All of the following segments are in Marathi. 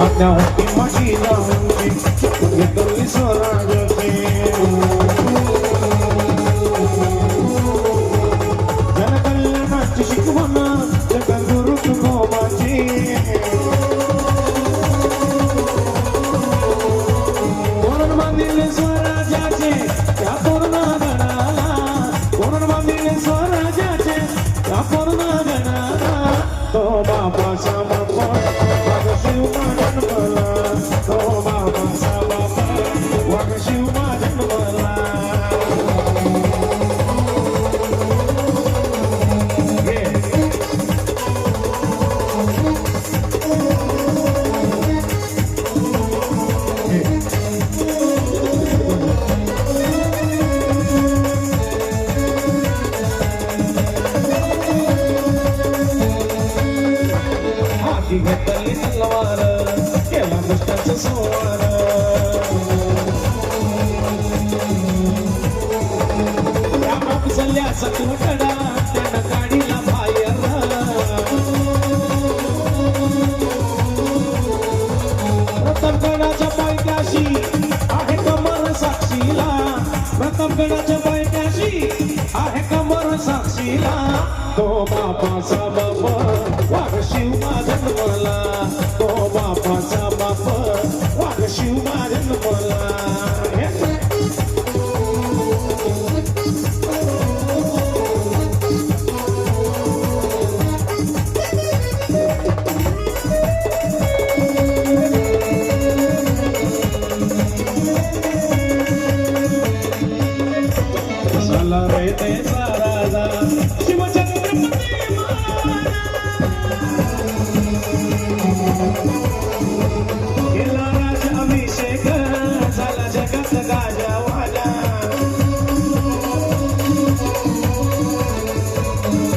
आज्ञा होती माझी जाऊची घेतली स्वराज्याची जनकल्याणाची शिकवण जगद्गुरु तुकोबाची तोरण बांधिले स्वराज्याचे त्या तोरणागणाला तोरण बांधिले स्वराज्याचे त्या तोरणागणाला तो बापाचा बापा वाघ शिवमा जन्मला तो बापाचा बापा वाघ शिवमा जन्मला हाती घेतली तलवार केला दुष्टाचा संहार त्या बाप सल्ल्याचा तुकडा त्यानं काढीला बाहेर प्रतापगडाच्या पायथ्याशी आहे कमर साक्षीला प्रतापगडाच्या पायथ्याशी आहे कमर साक्षीला तो बापाचा बाप वाघ शिवमा जन्मला तो बापाचा बाप वाघ शिवमा जन्मला झाला रे त्याचा राजा शिवछत्रपती केला राज अभिषेक झाला जगात गाजा वाजा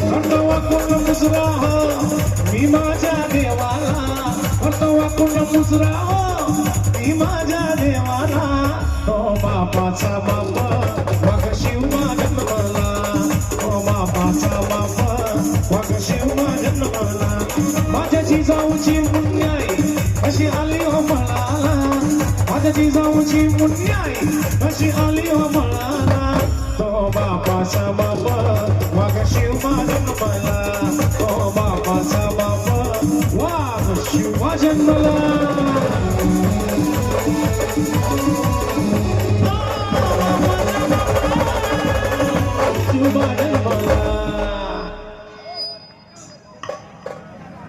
म्हणतो वाकून मुसरा मी माझ्या देवाला म्हणतो वाकून मुसरा मी माझ्या देवाला तो बापाचा बाप वाघ शिवमा जन्मला तो बापाचा बाप वाघ शिवमा जन्मला माझ्या जिजाऊची मुन्याई अशी आली हो मळाला माझ्या जिजाऊची मुन्याई अशी आली हो मळाला तो बापाचा बाप वाघ शिवमा जन्मला तो बापाचा बाप वाघ शिवमा जन्मला